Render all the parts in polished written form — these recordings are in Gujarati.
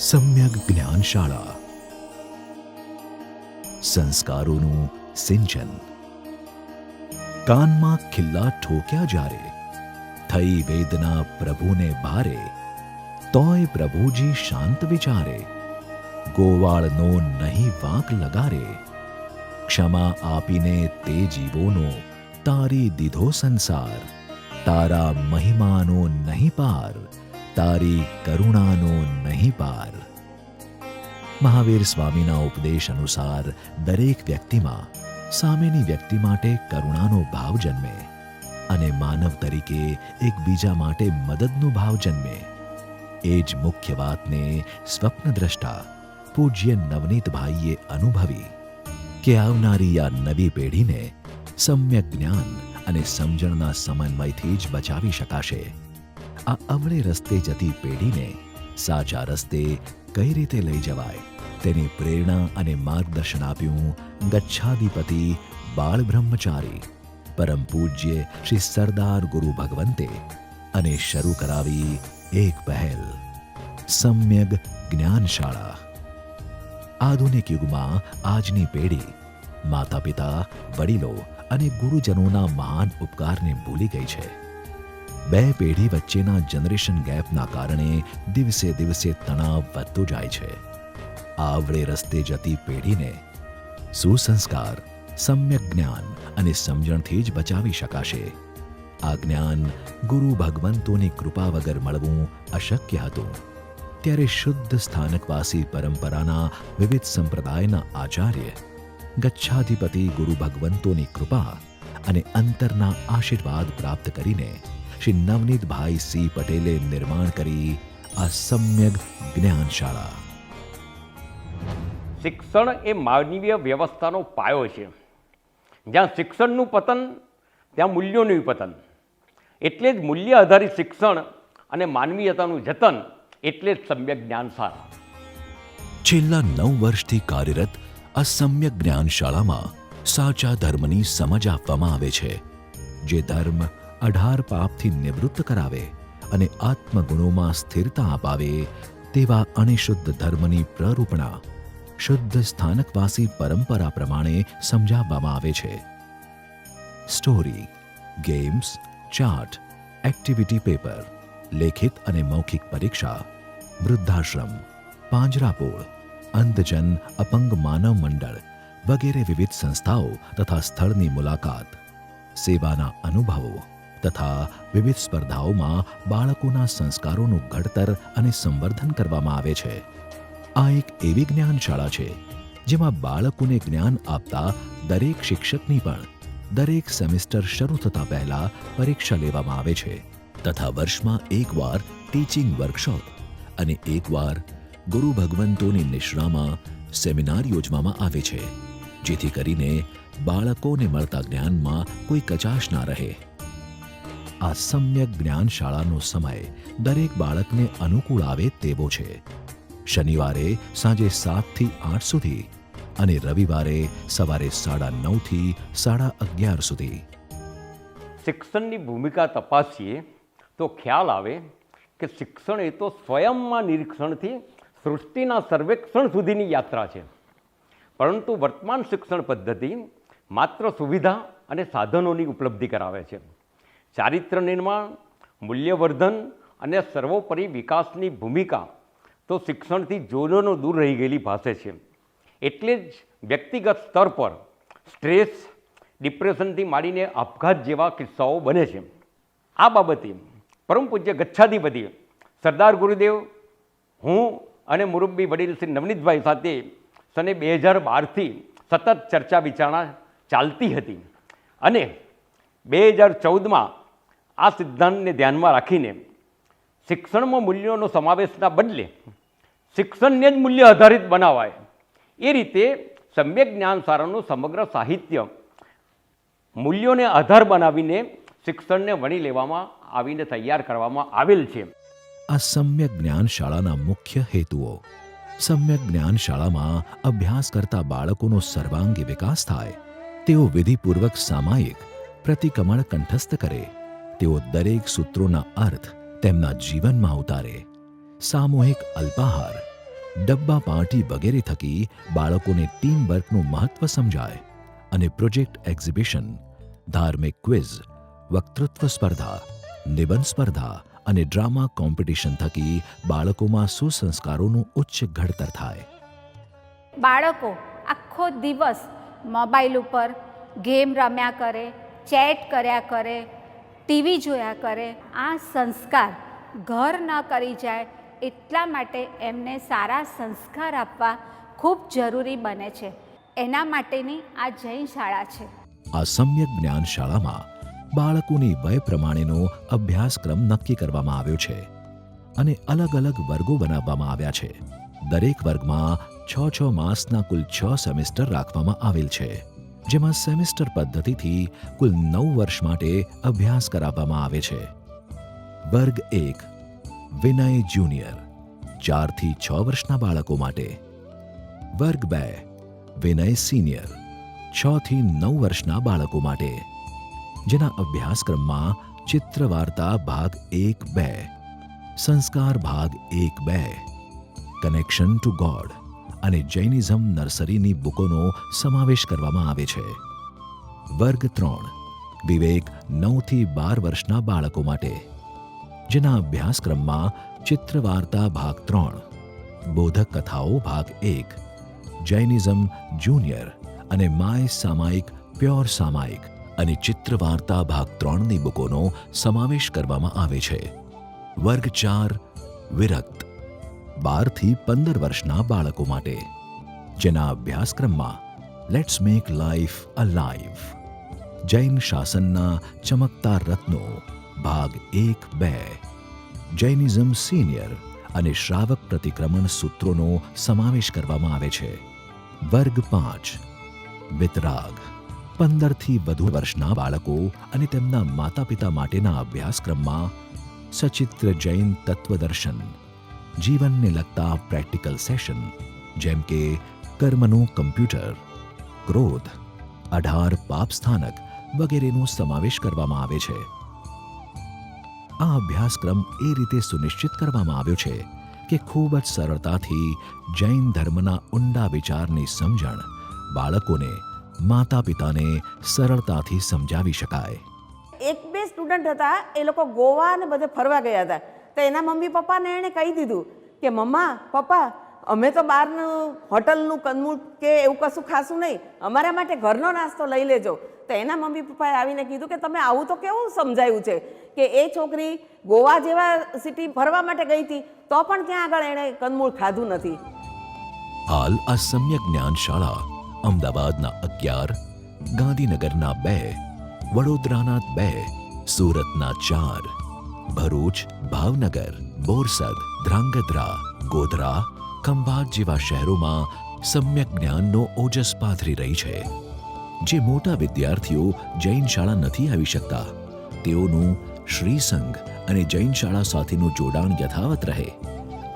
સમ્યક જ્ઞાનશાળા, સંસ્કારોનું સિંચન. કાનમાં ખિલ્લા ઠોક્યા જ્યારે, થઈ વેદના પ્રભુને ભારે, તોય પ્રભુજી શાંત વિચારે. ગોવાળનો નહીં વાંક લગારે, ક્ષમા આપીને તે જીવોનો તારી દીધો સંસાર. તારા મહિમાનો નહીં પાર, તારી કરુણાનો નહીં પાર. મહાવીર સ્વામીના ઉપદેશ અનુસાર દરેક વ્યક્તિમાં સામેની વ્યક્તિ માટે કરુણાનો ભાવ જન્મે અને માનવ તરીકે એકબીજા માટે મદદનો ભાવ જન્મે. એ જ મુખ્ય વાતને સ્વપ્નદ્રષ્ટા પૂજ્ય નવનીતભાઈએ અનુભવી કે આવનારી આ નવી પેઢીને સમ્યક જ્ઞાન અને સમજણના સમન્વયથી જ બચાવી શકાશે. આ અવળે રસ્તે જતી પેઢીને સાચા રસ્તે કઈ રીતે લઈ જવાય તેની પ્રેરણા અને માર્ગદર્શન આપ્યું ગચ્છાધિપતિ બાળ બ્રહ્મચારી પરમ પૂજ્ય શ્રી સરદાર ગુરુ ભગવંતે અને શરૂ કરાવી એક પહેલ, સમ્યક જ્ઞાનશાળા. આધુનિક યુગમાં આજની પેઢી માતા પિતા, વડીલો અને ગુરુજનોના મહાન ઉપકારને ભૂલી ગઈ છે. બે પેઢી વચ્ચેના જનરેશન ગેપના કારણે દિવસે દિવસે તણાવ વધતો જાય છે. આવડે રસ્તે જતી પેઢીને સુસંસ્કાર, સમ્યક જ્ઞાન અને સમજણથી જ બચાવી શકાશે. આ જ્ઞાન ગુરુ ભગવંતોની કૃપા વગર મળવું અશક્ય હતું. ત્યારે શુદ્ધ સ્થાનકવાસી પરંપરાના વિવિધ સંપ્રદાયના આચાર્ય ગચ્છાધિપતિ ગુરુ ભગવંતોની કૃપા અને અંતરના આશીર્વાદ પ્રાપ્ત કરીને શ્રી નવનીતભાઈ સી પટેલે નિર્માણ કરી આ સમ્યક જ્ઞાનશાળા. શિક્ષણ એ માનવીય વ્યવસ્થાનો પાયો છે. જ્યાં શિક્ષણનું પતન ત્યાં મૂલ્યોનું પતન. એટલે જ મૂલ્ય આધારિત શિક્ષણ અને માનવીયતાનું જતન એટલે જ સમ્યક જ્ઞાનશાળા. છેલ્લા 9 વર્ષથી કાર્યરત આ સમ્યક જ્ઞાનશાળામાં સાચા ધર્મની સમજ આપવામાં આવે છે. જે ધર્મ 18 પાપથી નિવૃત્ત કરાવે અને આત્મગુણોમાં સ્થિરતા અપાવે તેવા અનિશુદ્ધ ધર્મની પ્રરૂપણા શુદ્ધ સ્થાનકવાસી પરંપરા પ્રમાણે સમજાવવામાં આવે છે. Story, games, chart, activity paper, લેખિત અને મૌખિક પરીક્ષા, વૃદ્ધાશ્રમ, પાંજરાપોળ, અંધજન અપંગ માનવ મંડળ વગેરે વિવિધ સંસ્થાઓ તથા સ્થળની મુલાકાત, સેવાના અનુભવો તથા વિવિધ સ્પર્ધાઓમાં બાળકોના સંસ્કારોનું ઘડતર અને સંવર્ધન કરવામાં આવે છે. આ એક એવી જ્ઞાનશાળા છે જેમાં બાળકોને જ્ઞાન આપતા દરેક શિક્ષકની પણ દરેક સેમેસ્ટર શરૂ થતા પહેલા પરીક્ષા લેવામાં આવે છે તથા વર્ષમાં એકવાર ટીચિંગ વર્કશોપ અને એકવાર ગુરુ ભગવંતોની નિશ્રામાં સેમિનાર યોજવામાં આવે છે, જેથી કરીને બાળકોને મળતા જ્ઞાનમાં કોઈ કચાશ ના રહે. આ સમ્યક જ્ઞાનશાળાનો સમય દરેક બાળકને અનુકૂળ આવે તેવો છે. શનિવારે સાંજે 7 થી 8 સુધી અને રવિવારે સવારે 9:30 થી 11:30 સુધી. શિક્ષણની ભૂમિકા તપાસીએ તો ખ્યાલ આવે કે શિક્ષણ એ તો સ્વયંમાં નિરીક્ષણથી સૃષ્ટિના સર્વેક્ષણ સુધીની યાત્રા છે. પરંતુ વર્તમાન શિક્ષણ પદ્ધતિ માત્ર સુવિધા અને સાધનોની ઉપલબ્ધિ કરાવે છે. ચારિત્ર નિર્માણ, મૂલ્યવર્ધન અને સર્વોપરી વિકાસની ભૂમિકા તો શિક્ષણથી જોડોનો દૂર રહી ગયેલી ભાસે છે. એટલે જ વ્યક્તિગત સ્તર પર સ્ટ્રેસ, ડિપ્રેશનથી માંડીને આપઘાત જેવા કિસ્સાઓ બને છે. આ બાબતે પરમ પૂજ્ય ગચ્છાધિપતિ સરદાર ગુરુદેવ, હું અને મુરબ્બી વડીલ શ્રી નવનીતભાઈ સાથે સને 2012થી સતત ચર્ચા વિચારણા ચાલતી હતી અને 2014માં આ સિદ્ધાંતને ધ્યાનમાં રાખીને શિક્ષણમાં મૂલ્યોનો સમાવેશના બદલે શિક્ષણને જ મૂલ્ય આધારિત બનાવાય એ રીતે સમ્યક જ્ઞાનશાળાનું સમગ્ર સાહિત્ય મૂલ્યોને આધાર બનાવીને શિક્ષણને વણી લેવામાં આવીને તૈયાર કરવામાં આવેલ છે. આ સમ્યક જ્ઞાનશાળાના મુખ્ય હેતુઓ: સમ્યક જ્ઞાનશાળામાં અભ્યાસ કરતા બાળકોનો સર્વાંગી વિકાસ થાય, તેઓ વિધિપૂર્વક સામાયિક પ્રતિક્રમણ કંઠસ્થ કરે, તેઓ દરેક સૂત્રોના અર્થ તેમના જીવનમાં ઉતારે, સામૂહિક અલ્પાહાર ડબ્બા પાર્ટી વગેરે થકી બાળકોને ટીમ વર્કનું મહત્વ સમજાય અને પ્રોજેક્ટ એક્ઝિબિશન, ધાર્મિક ક્વિઝ, વક્તૃત્વ સ્પર્ધા, નિબંધ સ્પર્ધા અને ડ્રામા કોમ્પિટિશન થકી બાળકોમાં સુસંસ્કારોનું ઉચ્ચ ઘડતર થાય. બાળકો આખો દિવસ મોબાઈલ ઉપર ગેમ રમ્યા કરે, ચેટ કર્યા કરે, ટીવી જોયા કરે, આ સંસ્કાર ઘર ન કરી જાય એટલા માટે એમને સારા સંસ્કાર આપવા ખૂબ જરૂરી બને છે. એના માટેની આ જૈન શાળા છે. આ સમ્યક જ્ઞાન શાળામાં બાળકોની વય પ્રમાણેનો અભ્યાસક્રમ નક્કી કરવામાં આવ્યો છે અને અલગ અલગ વર્ગો બનાવવામાં આવ્યા છે. દરેક વર્ગમાં 6 માસના કુલ 6 સેમેસ્ટર રાખવામાં આવેલ છે, જેમાં સેમેસ્ટર પદ્ધતિથી કુલ 9 વર્ષ માટે અભ્યાસ કરાવવામાં આવે છે. વર્ગ 1 વિનય જુનિયર 4 થી 6 વર્ષના બાળકો માટે. વર્ગ 2 વિનય સિનિયર 6 થી 9 વર્ષના બાળકો માટે, જેના અભ્યાસક્રમમાં ચિત્ર વાર્તા ભાગ 1-2, સંસ્કાર ભાગ 1-2, કનેક્શન ટુ ગોડ અને જૈનિઝમ નર્સરીની બુકોનો સમાવેશ કરવામાં આવે છે. વર્ગ 3 વિવેક 9 થી 12 વર્ષના બાળકો માટે, જેના અભ્યાસક્રમમાં ચિત્ર વાર્તા ભાગ 3, બોધક કથાઓ ભાગ 1, જૈનિઝમ જુનિયર અને માય સામાયિક પ્યોર સામાયિક અને ચિત્ર વાર્તા ભાગ 3ની બુકોનો સમાવેશ કરવામાં આવે છે. વર્ગ 4 વિરક્ત 12 થી 15 વર્ષના બાળકો માટે, જેના અભ્યાસક્રમમાં let's make life alive, Jain શાસનના ચમકતા રત્નો ભાગ 1-2, જૈનિઝમ સિનિયર અને શ્રાવક પ્રતિક્રમણ સૂત્રોનો સમાવેશ કરવામાં આવે છે. વર્ગ 5 વિતરાગ 15 થી વધુ વર્ષના બાળકો અને તેમના માતા પિતા માટેના અભ્યાસક્રમમાં સચિત્ર જૈન તત્વદર્શન, જીવનને લગતા પ્રેક્ટિકલ સેશન જેમ કે કર્મનું કમ્પ્યુટર, ક્રોધ, 18 પાપ સ્થાનક વગેરેનો સમાવેશ કરવામાં આવે છે. આ અભ્યાસક્રમ એ રીતે સુનિશ્ચિત કરવામાં આવ્યો છે કે ખૂબ જ સરળતાથી જૈન ધર્મના ઊંડા વિચારની સમજણ બાળકોને માતા પિતાને સરળતાથી સમજાવી શકાય. 1-2 સ્ટુડન્ટ હતા, એ લોકો ગોવા અને બધે ફરવા ગયા હતા. તો એના મમ્મી પપ્પાને એણે કહી દીધું કે મમ્મા પપ્પા અમે તો બહારનું હોટલનું કંદમૂળ કે એવું કશું ખાશું નહીં, અમારા માટે ઘરનો નાસ્તો લઈ લેજો. તો એના મમ્મી પપ્પાએ આવીને કીધું કે તમે આવું તો કેવું સમજાયું છે કે એ છોકરી ગોવા જેવા સિટી ફરવા માટે ગઈ હતી તો પણ ત્યાં આગળ એણે કંદમૂળ ખાધું નથી. હાલ આ સમ્યક જ્ઞાન શાળા અમદાવાદના 11, ગાંધીનગરના 2, વડોદરાના 2, સુરતના 4, ભરૂચ, ભાવનગર, બોરસદ, ધ્રાંગધ્રા, ગોધરા, ખંભાત જેવા શહેરોમાં સમ્યક જ્ઞાનનો ઓજસ પાથરી રહી છે. જે મોટા વિદ્યાર્થીઓ જૈન શાળા નથી આવી શકતા તેઓનું શ્રી સંઘ અને જૈન શાળા સાથેનું જોડાણ યથાવત રહે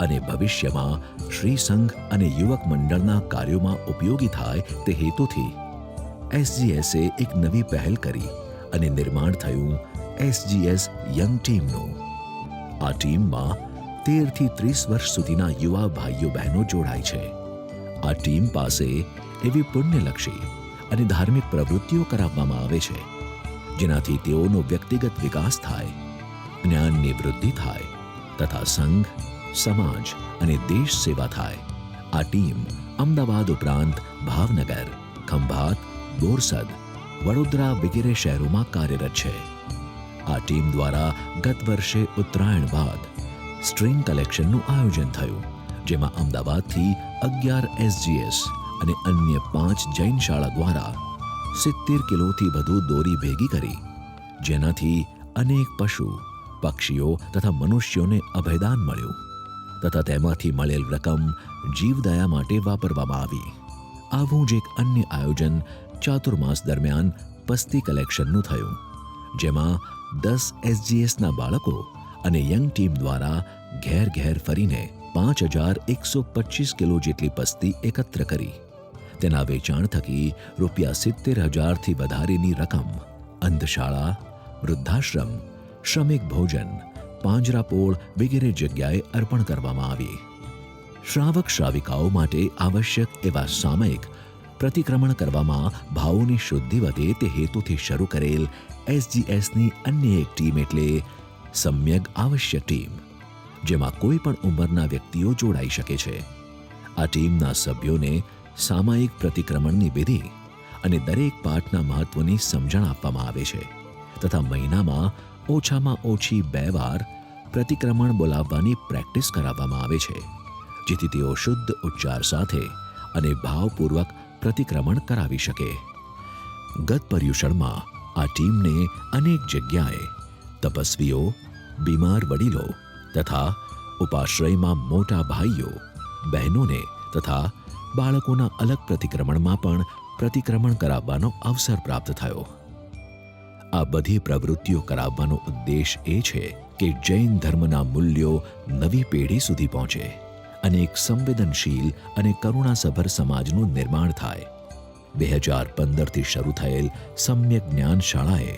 અને ભવિષ્યમાં શ્રી સંઘ અને યુવક મંડળના કાર્યોમાં ઉપયોગી થાય તે હેતુથી SGSએ એક નવી પહેલ કરી અને નિર્માણ થયું SGS યંગ ટીમનું. આ ટીમમાં 13 થી 30 વર્ષ સુધીના યુવા ભાઈઓ બહેનો જોડાય છે. આ ટીમ પાસે એવી પુણ્યલક્ષી અને ધાર્મિક પ્રવૃત્તિઓ કરાવવામાં આવે છે જેનાથી તેઓનો વ્યક્તિગત વિકાસ થાય, જ્ઞાનની વૃદ્ધિ થાય તથા સંઘ, સમાજ અને દેશ સેવા થાય. આ ટીમ અમદાવાદ ઉપરાંત ભાવનગર, ખંભાત, બોરસદ, વડોદરા વગેરે શહેરોમાં કાર્યરત છે. આ ટીમ દ્વારા ગત વર્ષે ઉત્તરાયણ બાદ સ્ટ્રિંગ કલેક્શનનું આયોજન થયું, જેમાં અમદાવાદથી 11 SGS અને અન્ય 5 જૈન શાળા દ્વારા 70 કિલોથી વધુ દોરી ભેગી કરી, જેનાથી અનેક પશુ, પક્ષીઓ તથા મનુષ્યોને અભયદાન મળ્યું તથા તેમાંથી મળેલ રકમ જીવદયા માટે વાપરવામાં આવી. આવું જ એક અન્ય આયોજન ચાતુર્માસ દરમિયાન પસ્તી કલેક્શનનું થયું, જેમાં 10 SGSના બાળકો અને યંગ ટીમ દ્વારા ઘેર ઘેર ફરીને 5125 કિલો જેટલી પસ્તી એકત્ર કરી. તેના વેચાણ થકી ₹70,000થી વધારેની રકમ અંધશાળા, વૃદ્ધાશ્રમ, શ્રમિક ભોજન, પાંજરાપોળ વગેરે જગ્યાએ અર્પણ કરવામાં આવી. શ્રાવક શ્રાવિકાઓ માટે આવશ્યક એવા સામયિક પ્રતિક્રમણ કરવામાં ભાવોની શુદ્ધિ વધે તે હેતુથી શરૂ કરેલ SGSની અન્ય એક ટીમ એટલે સમ્યક આવશ્યક ટીમ, જેમાં કોઈ પણ ઉંમરના વ્યક્તિઓ જોડાઈ શકે છે. આ ટીમના સભ્યોને સામાયિક પ્રતિક્રમણની વિધિ અને દરેક પાઠના મહત્વની સમજણ આપવામાં આવે છે તથા મહિનામાં ઓછામાં ઓછી 2 વાર પ્રતિક્રમણ બોલાવવાની પ્રેક્ટિસ કરાવવામાં આવે છે, જેથી તેઓ શુદ્ધ ઉચ્ચાર સાથે અને ભાવપૂર્વક પ્રતિક્રમણ કરાવી શકે. ગત પર્યુષણમાં આ ટીમને અનેક જગ્યાએ તપસ્વીઓ, બીમાર વડીલો તથા ઉપાશ્રયમાં મોટા ભાઈઓ, બહેનોને તથા બાળકોના અલગ પ્રતિક્રમણમાં પણ પ્રતિક્રમણ કરાવવાનો અવસર પ્રાપ્ત થયો. આ બધી પ્રવૃત્તિઓ કરાવવાનો ઉદ્દેશ એ છે કે જૈન ધર્મના મૂલ્યો નવી પેઢી સુધી પહોંચે અને એક સંવેદનશીલ અને કરુણાસભર સમાજનું નિર્માણ થાય. 2015થી શરૂ થયેલ સમ્યક જ્ઞાન શાળાએ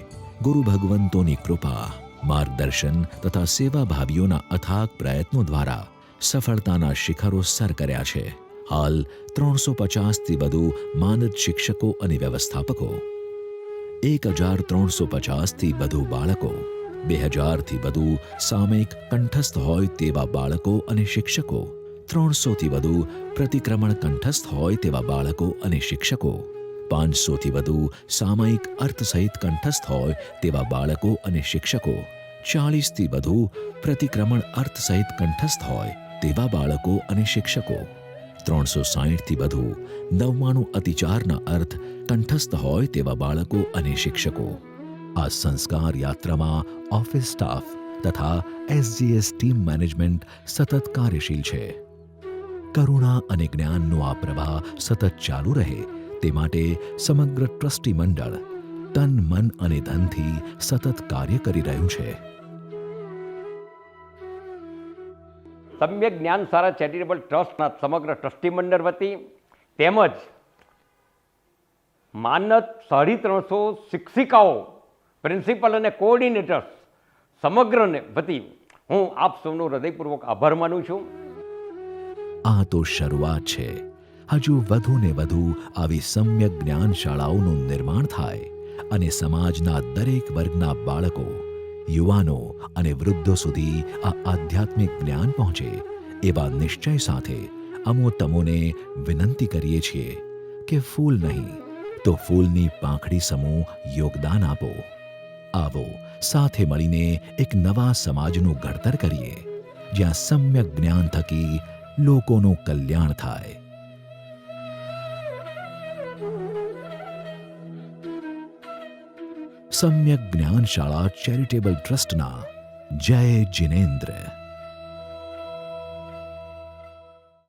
ગુરુ ભગવંતોની કૃપા, માર્ગદર્શન તથા સેવાભાવીઓના અથાગ પ્રયત્નો દ્વારા સફળતાના શિખરો સર કર્યા છે. હાલ 350થી વધુ માનદ શિક્ષકો અને વ્યવસ્થાપકો, 1350થી વધુ બાળકો, 2000થી વધુ સામયિક કંઠસ્થ હોય તેવા બાળકો અને શિક્ષકો, 300થી વધુ પ્રતિક્રમણ કંઠસ્થ હોય તેવા બાળકો અને શિક્ષકો, 500થી વધુ સામયિક અર્થ સહિત કંઠસ્થ હોય તેવા બાળકો અને શિક્ષકો, 40થી વધુ પ્રતિક્રમણ અર્થ સહિત કંઠસ્થ હોય તેવા બાળકો અને શિક્ષકો, 360થી વધુ 99 અતિચારના અર્થ કંઠસ્થ હોય તેવા બાળકો અને શિક્ષકો. આ સંસ્કાર યાત્રામાં ઓફિસ સ્ટાફ તથા SGS ટીમ મેનેજમેન્ટ સતત કાર્યશીલ છે. કરુણા અને જ્ઞાનનો આ પ્રવાહ સતત ચાલુ રહે તે માટે સમગ્ર ટ્રસ્ટી મંડળ તન, મન અને ધનથી સતત કાર્ય કરી રહ્યું છે. સમ્યક જ્ઞાન શાળા ચેરિટેબલ ટ્રસ્ટના સમગ્ર ટ્રસ્ટી મંડળ વતી તેમજ માનદ 350 શિક્ષિકાઓ, પ્રિન્સિપલ અને કોઓર્ડિનેટર્સ સમગ્રને વતી હું આપ સૌનો હૃદયપૂર્વક આભાર માનું છું. આ તો શરૂઆત છે. હજુ વધુ ને વધુ આવી સમ્યક જ્ઞાન શાળાઓનું નિર્માણ થાય અને સમાજના દરેક વર્ગના બાળકો, યુવાનો અને વૃદ્ધો સુધી આ આધ્યાત્મિક જ્ઞાન પહોંચે એવા નિશ્ચય સાથે અમો તમોને વિનંતી કરીએ છીએ કે ફૂલ નહીં તો ફૂલની પાંખડી સમૂહ યોગદાન આપો. આવો સાથે મળીને એક નવા સમાજનું ઘડતર કરીએ જ્યાં સમ્યક જ્ઞાન થકી લોકોનું કલ્યાણ થાય. સમ્યક જ્ઞાન શાળા ચેરિટેબલ ટ્રસ્ટના જય જિનેન્દ્ર.